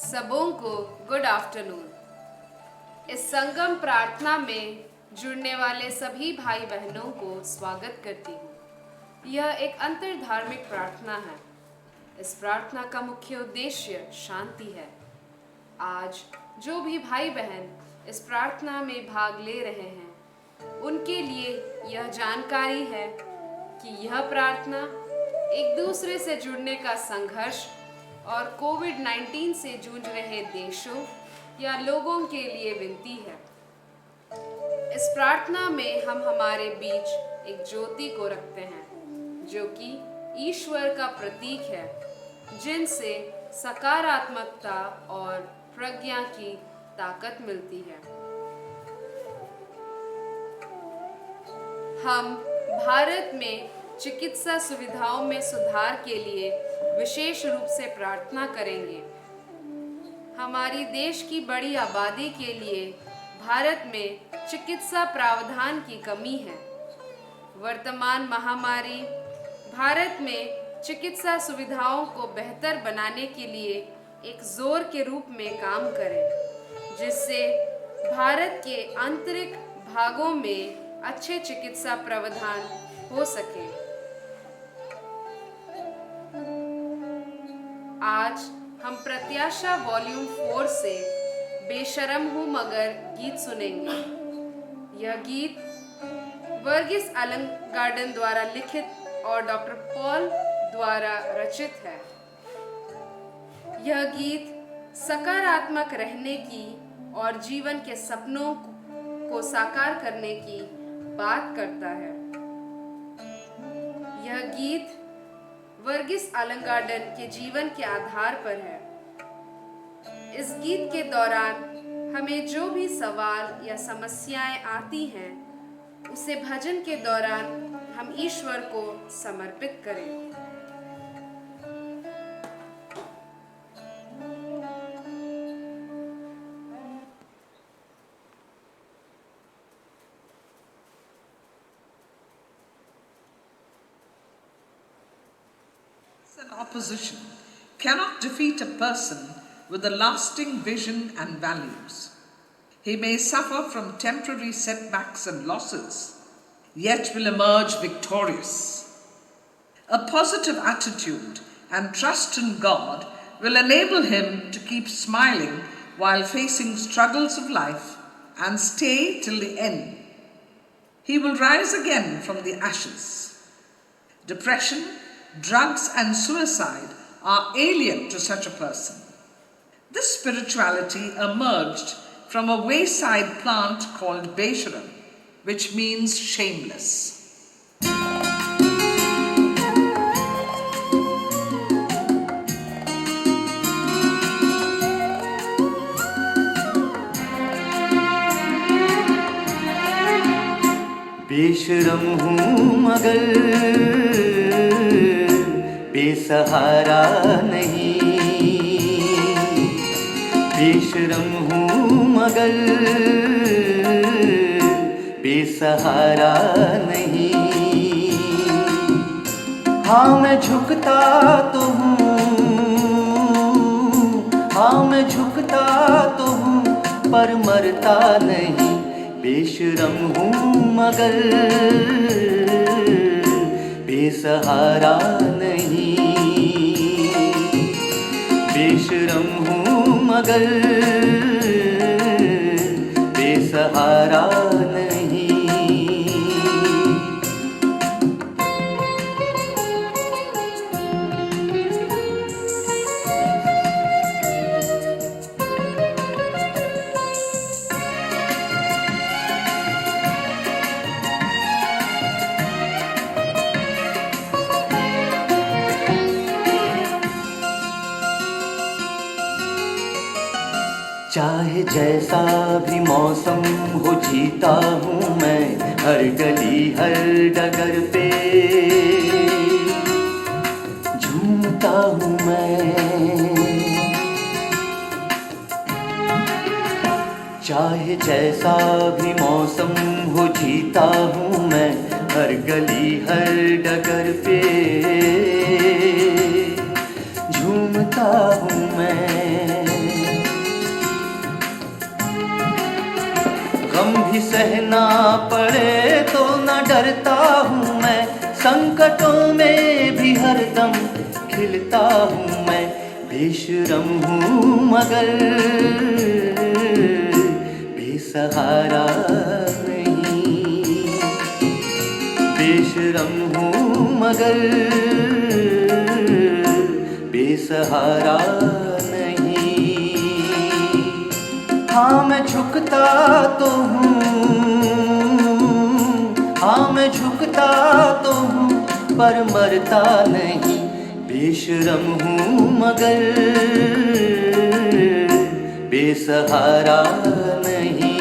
सबों को good afternoon. इस संगम प्रार्थना में जुड़ने वाले सभी भाई बहनों को स्वागत करती हूँ। यह एक अंतर धार्मिक प्रार्थना है। इस प्रार्थना का मुख्य उद्देश्य शांति है। आज जो भी भाई बहन इस प्रार्थना में भाग ले रहे हैं, उनके लिए यह जानकारी है कि यह प्रार्थना एक दूसरे से जुड़ने का संघर्ष और कोविड-19 से जूझ रहे देशों या लोगों के लिए विनती है। इस प्रार्थना में हम हमारे बीच एक ज्योति को रखते हैं, जो कि ईश्वर का प्रतीक है, जिनसे सकारात्मकता और प्रज्ञा की ताकत मिलती है। हम भारत में चिकित्सा सुविधाओं में सुधार के लिए विशेष रूप से प्रार्थना करेंगे। हमारी देश की बड़ी आबादी के लिए भारत में चिकित्सा प्रावधान की कमी है। वर्तमान महामारी भारत में चिकित्सा सुविधाओं को बेहतर बनाने के लिए एक जोर के रूप में काम करे, जिससे भारत के आंतरिक भागों में अच्छे चिकित्सा प्रावधान हो सके। आज हम प्रत्याशा वॉल्यूम 4 से बेशरम हूँ मगर गीत सुनेंगे। यह गीत वर्गीस अलंगार्डन द्वारा लिखित और डॉक्टर पॉल द्वारा रचित है। यह गीत सकारात्मक रहने की और जीवन के सपनों को साकार करने की बात करता है। यह गीत वर्गीस अलंगार्डन के जीवन के आधार पर है। इस गीत के दौरान हमें जो भी सवाल या समस्याएं आती हैं, उसे भजन के दौरान हम ईश्वर को समर्पित करें। An opposition cannot defeat a person with a lasting vision and values. He may suffer from temporary setbacks and losses, yet will emerge victorious. A positive attitude and trust in God will enable him to keep smiling while facing struggles of life and stay till the end. He will rise again from the ashes. Depression, drugs and suicide are alien to such a person. This spirituality emerged from a wayside plant called Besharam, which means shameless. बेशरम हूँ मगर बेसहारा नहीं, बेशरम हूँ मगर बेसहारा नहीं। हाँ मैं झुकता तो हूँ, हाँ मैं झुकता तो हूँ, पर मरता नहीं। बेशरम हूँ मगर बेसहारा नहीं, बेशरम हूँ मगर बेसहारा नहीं। चाहे जैसा भी मौसम हो, जीता हूँ मैं हर गली हर डगर पे, झूमता हूँ मैं। चाहे जैसा भी मौसम हो, जीता हूँ मैं हर गली हर डगर पे, झूमता हूँ मैं। भी सहना पड़े तो न डरता हूँ मैं, संकटों में भी हरदम खिलता हूँ मैं। बेशरम हूँ मगर बेसहारा नहीं, बेशरम हूँ मगर बेसहारा नहीं। हाँ मैं झुकता तो हूँ, हाँ मैं झुकता तो हूँ पर मरता नहीं। बेशरम हूँ मगर बेसहारा नहीं।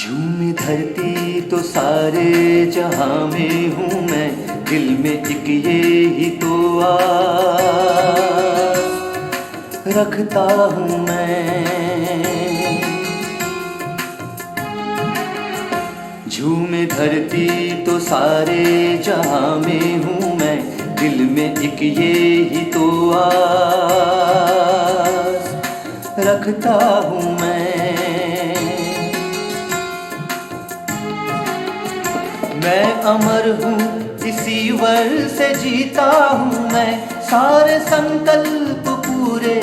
झूमी धरती तो सारे जहां में हूँ मैं, दिल में एक ये ही तो आस रखता हूँ मैं। झूमे धरती तो सारे जहां में हूँ मैं, दिल में एक ये ही तो आस रखता हूँ मैं। मैं अमर हूँ इसी वर से जीता हूँ मैं, सारे संकल्प पूरे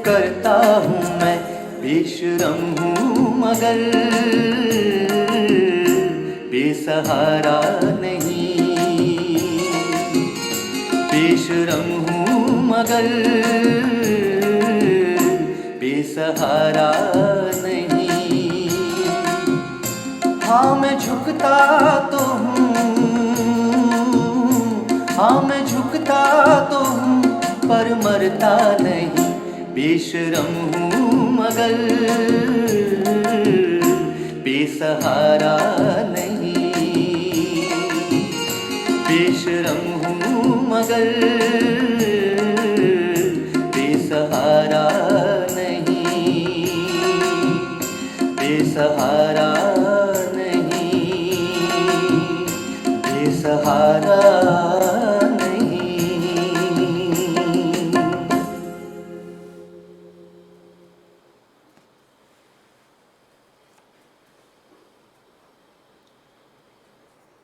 करता हूँ मैं। बेशरम हूँ मगर बेसहारा नहीं, बेशरम हूँ मगर बेसहारा नहीं। हाँ मैं झुकता तो हूँ, हाँ मैं झुकता तो हूँ पर मरता नहीं। बेशरम हूँ मगर बेसहारा नहीं, बेशरम हूँ मगर बेसहारा नहीं, बेसहारा बेसहारा नहीं।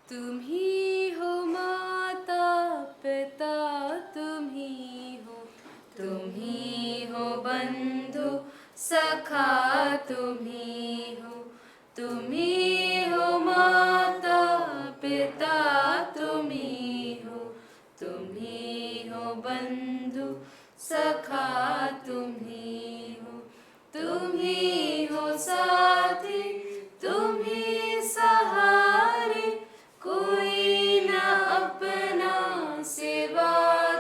तुम ही हो माता पिता, तुम ही हो बंधु सखा, तुम ही हो माता पिता, तुम ही हो बंधु सखा, तुम ही हो साथी, तुम ही सहारे, कोई न अपना सिवा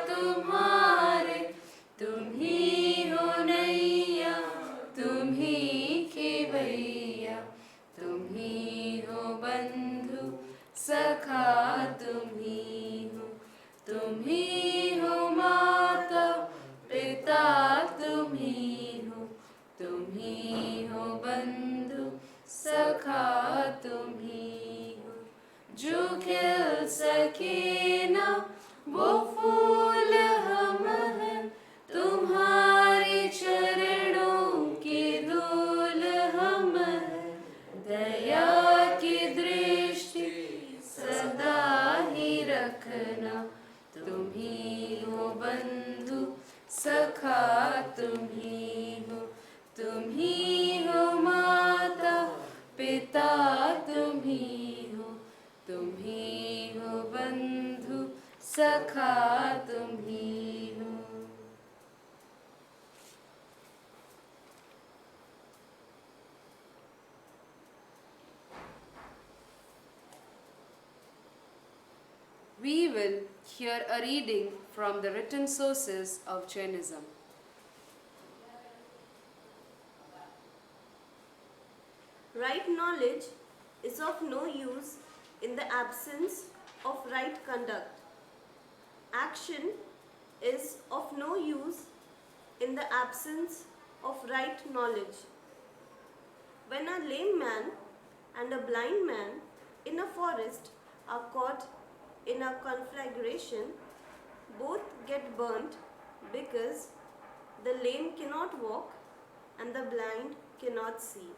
तुम्हारे। तुम ही हो नैया, तुम ही खेवैया, तुम ही हो बंधु सखा, तुम ही हो माता पिता, तुम ही हो बंधु सखा, तुम ही हो। जो खिल सके ना वो फूल हम हैं, तुम्हारे चरणों के धूल हम हैं। दया की दृष्टि सदा ही रखना, तुम ही हो बंधु सखा, तुम ही हो माता पिता, तुम ही हो बंधु सखा, तुम ही हो। We will hear a reading from the written sources of Jainism. Right knowledge is of no use in the absence of right conduct. Action is of no use in the absence of right knowledge. When a lame man and a blind man in a forest are caught in a conflagration, both get burnt because the lame cannot walk and the blind cannot see.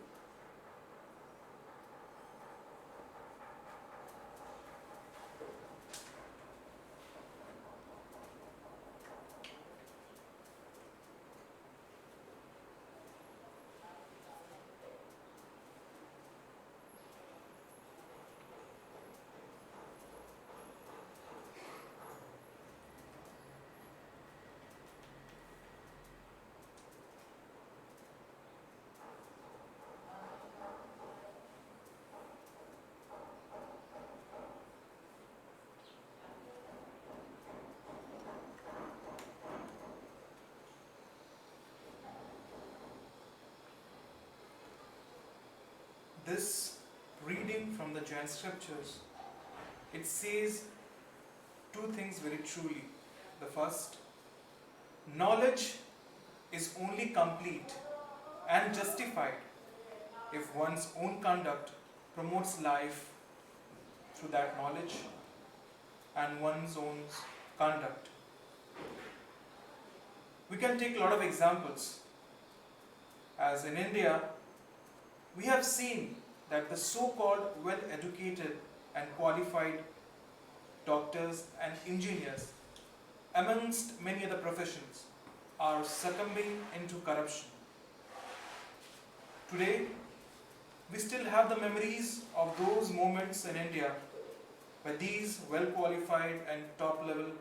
This reading from the Jain scriptures, it says two things very truly. The first, knowledge is only complete and justified if one's own conduct promotes life through that knowledge and one's own conduct. We can take a lot of examples. As in India, we have seen that the so-called well-educated and qualified doctors and engineers, amongst many other professions, are succumbing into corruption. Today, we still have the memories of those moments in India where these well-qualified and top-level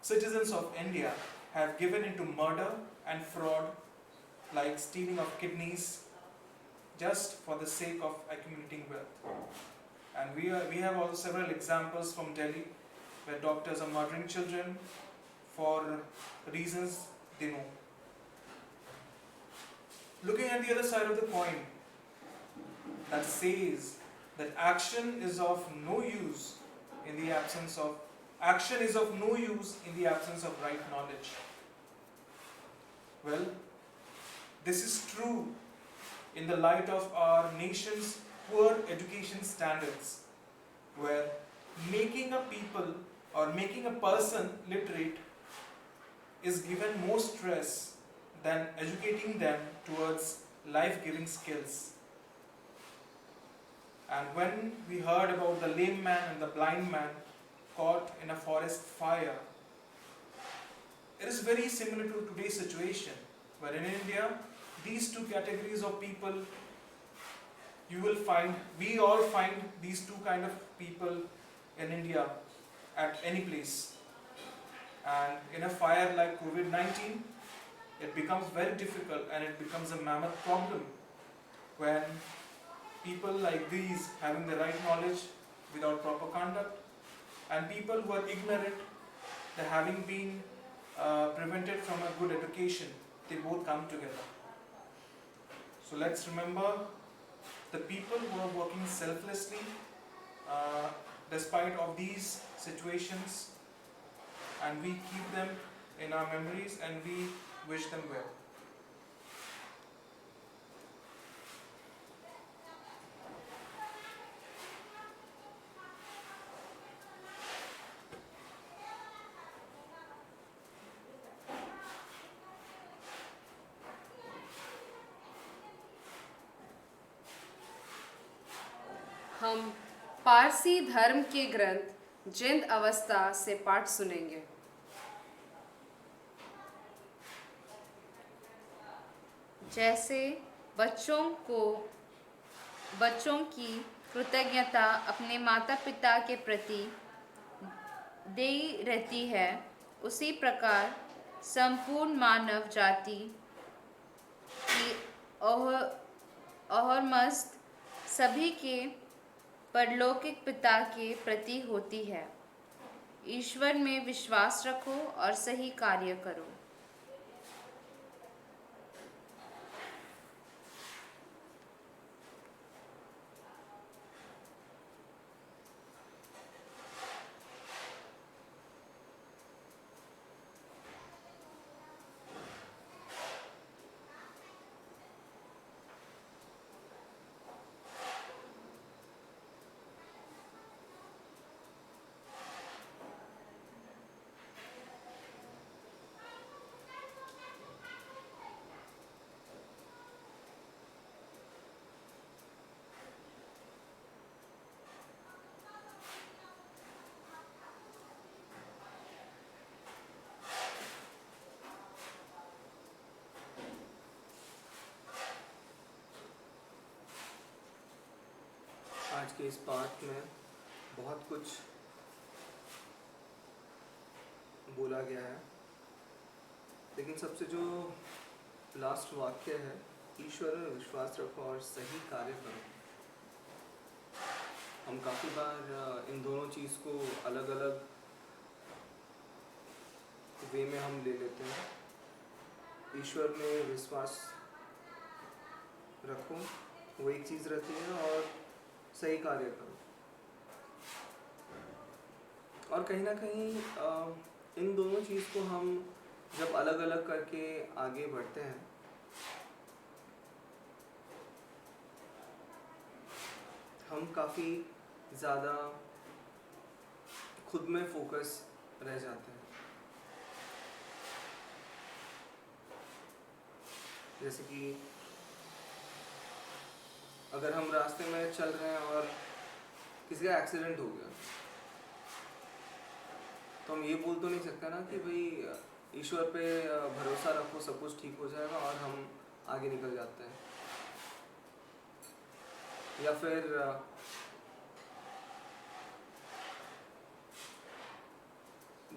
citizens of India have given into murder and fraud, like stealing of kidneys, just for the sake of accumulating wealth. And we have also several examples from Delhi where doctors are murdering children for reasons they know. Looking at the other side of the coin, that says that action is of no use in the absence of right knowledge. Well, this is true in the light of our nation's poor education standards, where making a person literate is given more stress than educating them towards life-giving skills. And when we heard about the lame man and the blind man caught in a forest fire, it is very similar to today's situation, where in India, these two categories of people, we all find these two kind of people in India at any place. And in a fire like COVID-19, it becomes very difficult and it becomes a mammoth problem when people like these, having the right knowledge without proper conduct, and people who are ignorant, they having been prevented from a good education, they both come together. So let's remember the people who are working selflessly despite of these situations, and we keep them in our memories and we wish them well. हम पारसी धर्म के ग्रंथ जिंद अवस्था से पाठ सुनेंगे। जैसे बच्चों की कृतज्ञता अपने माता पिता के प्रति दी रहती है, उसी प्रकार संपूर्ण मानव जाति की ओहरमस्त सभी के परलौकिक पिता के प्रति होती है। ईश्वर में विश्वास रखो और सही कार्य करो। के इस पाठ में बहुत कुछ बोला गया है, लेकिन सबसे जो लास्ट वाक्य है, ईश्वर में विश्वास रखो और सही कार्य करो। हम काफ़ी बार इन दोनों चीज़ को अलग अलग वे में हम ले लेते हैं। ईश्वर में विश्वास रखो वो एक चीज़ रहती है, और सही कार्य करो। और कहीं ना कहीं इन दोनों चीज़ को हम जब अलग अलग करके आगे बढ़ते हैं, हम काफ़ी ज़्यादा खुद में फोकस रह जाते हैं। जैसे कि अगर हम रास्ते में चल रहे हैं और किसी का एक्सीडेंट हो गया, तो हम ये बोल तो नहीं सकते ना कि भाई ईश्वर पे भरोसा रखो, सब कुछ ठीक हो जाएगा, और हम आगे निकल जाते हैं। या फिर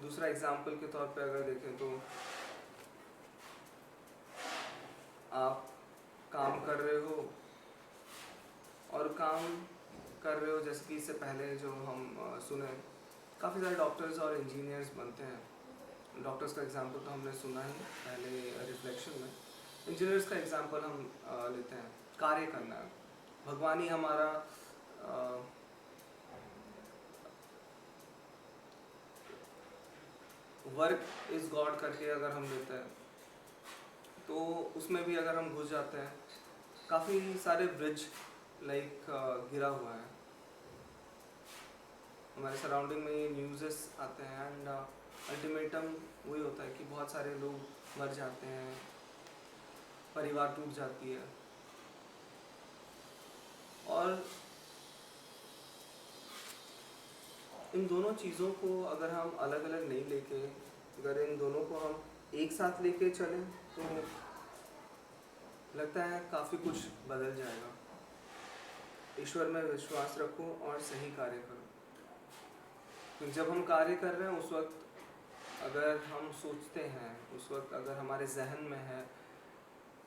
दूसरा एग्जाम्पल के तौर पे अगर देखें तो आप काम कर रहे हो, और काम कर रहे हो जैसे कि इससे पहले जो हम सुने, काफ़ी सारे डॉक्टर्स और इंजीनियर्स बनते हैं। डॉक्टर्स का एग्जांपल तो हमने सुना ही पहले रिफ्लेक्शन में। इंजीनियर्स का एग्जांपल हम लेते हैं, कार्य करना है। भगवान ही हमारा वर्क इज़ गॉड करके अगर हम लेते हैं, तो उसमें भी अगर हम घुस जाते हैं, काफ़ी सारे ब्रिज गिरा हुआ है हमारे सराउंडिंग में। ये न्यूज़ेस आते हैं, एंड अल्टीमेटम वही होता है कि बहुत सारे लोग मर जाते हैं, परिवार टूट जाती है। और इन दोनों चीज़ों को अगर हम अलग अलग नहीं लेके, अगर इन दोनों को हम एक साथ लेके चलें, तो लगता है काफ़ी कुछ बदल जाएगा। ईश्वर में विश्वास रखो और सही कार्य करो। तो जब हम कार्य कर रहे हैं, उस वक्त अगर हम सोचते हैं, उस वक्त अगर हमारे जहन में है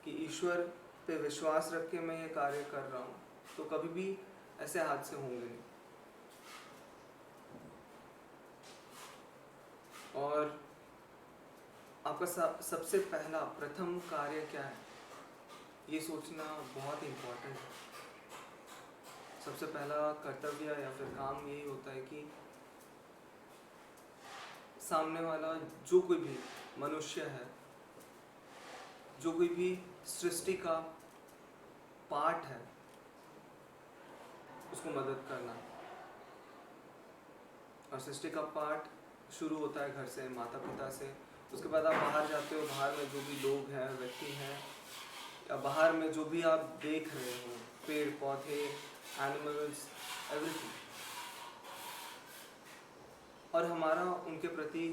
कि ईश्वर पे विश्वास रख के मैं ये कार्य कर रहा हूँ, तो कभी भी ऐसे हादसे होंगे नहीं। और आपका सबसे पहला प्रथम कार्य क्या है, ये सोचना बहुत इम्पोर्टेंट है। सबसे पहला कर्तव्य या फिर काम यही होता है कि सामने वाला जो कोई भी मनुष्य है, जो कोई भी सृष्टि का पार्ट है, उसको मदद करना। और सृष्टि का पार्ट शुरू होता है घर से, माता पिता से। उसके बाद आप बाहर जाते हो, बाहर में जो भी लोग हैं, व्यक्ति हैं, या बाहर में जो भी आप देख रहे हो, पेड़ पौधे, एनिमल्स, एवरीथिंग। और हमारा उनके प्रति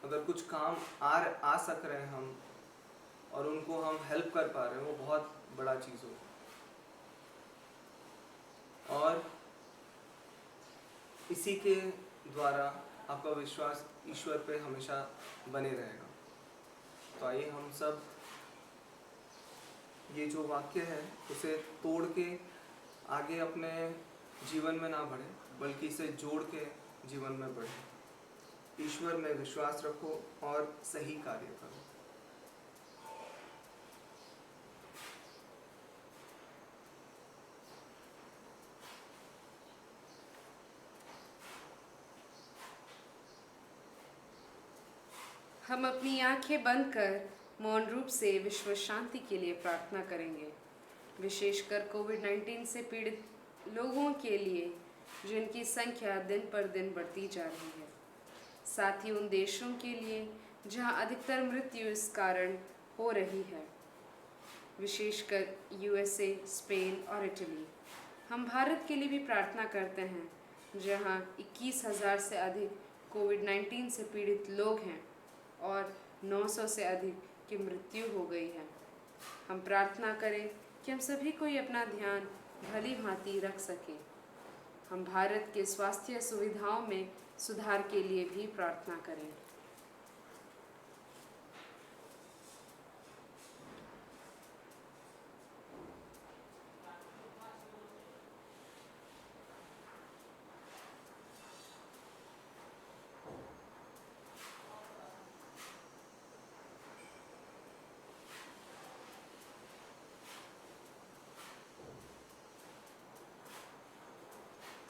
अगर कुछ काम आ सक रहे हैं हम, और उनको हम हेल्प कर पा रहे हैं, वो बहुत बड़ा चीज़ हो। और इसी के द्वारा आपका विश्वास ईश्वर पे हमेशा बने रहेगा। तो आइए हम सब ये जो वाक्य है उसे तोड़ के आगे अपने जीवन में ना बढ़े, बल्कि इसे जोड़ के जीवन में बढ़े। ईश्वर में विश्वास रखो और सही कार्य करो। हम अपनी आंखें बंद कर मौन रूप से विश्व शांति के लिए प्रार्थना करेंगे, विशेषकर कोविड-19 से पीड़ित लोगों के लिए जिनकी संख्या दिन पर दिन बढ़ती जा रही है। साथ ही उन देशों के लिए जहां अधिकतर मृत्यु इस कारण हो रही है, विशेषकर यूएसए, स्पेन और इटली। हम भारत के लिए भी प्रार्थना करते हैं, जहां 21,000 से अधिक कोविड-19 से पीड़ित लोग हैं और 900 से अधिक की मृत्यु हो गई है। हम प्रार्थना करें कि हम सभी कोई अपना ध्यान भली भांति रख सकें। हम भारत के स्वास्थ्य सुविधाओं में सुधार के लिए भी प्रार्थना करें।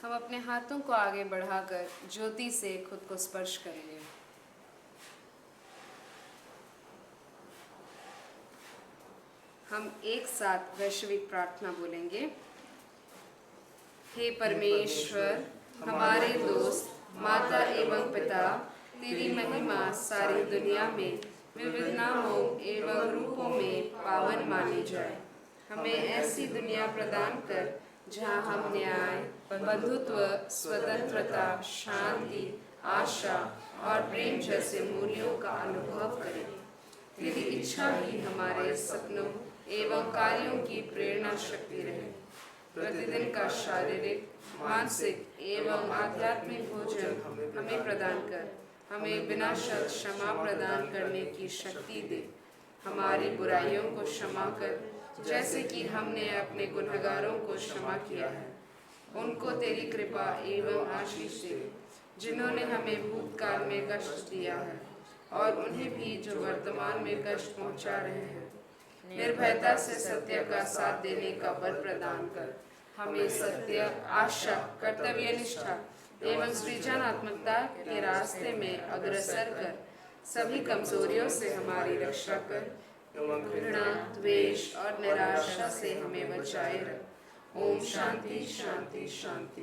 हम अपने हाथों को आगे बढ़ाकर ज्योति से खुद को स्पर्श करेंगे। हम एक साथ वैश्विक प्रार्थना बोलेंगे। हे परमेश्वर, हमारे दोस्त, माता एवं पिता, तेरी महिमा सारी दुनिया में विविध नामों एवं रूपों में पावन मानी जाए। हमें ऐसी दुनिया प्रदान कर जहाँ हम न्याय, बंधुत्व, स्वतंत्रता, शांति, आशा और प्रेम जैसे मूल्यों का अनुभव करें। तेरी इच्छा ही हमारे सपनों एवं कार्यों की प्रेरणा शक्ति रहे। प्रतिदिन का शारीरिक, मानसिक एवं आध्यात्मिक भोजन हमें प्रदान कर हमें बिना शर्त क्षमा प्रदान करने की शक्ति दे। हमारी बुराइयों को क्षमा कर जैसे कि हमने अपने गुनहगारों को क्षमा किया है। उनको तेरी कृपा एवं आशीष दे जिन्होंने हमें भूतकाल में कष्ट दिया है और उन्हें भी जो वर्तमान में कष्ट पहुंचा रहे हैं। निर्भयता से सत्य का साथ देने का बल प्रदान कर हमें सत्य, आशा, कर्तव्य निष्ठा एवं सृजनात्मकता के रास्ते में अग्रसर कर सभी कमजोरियों से हमारी रक्षा कर घृणा, द्वेष और निराशा से हमें बचाए रख। ओम शांति शांति शांति।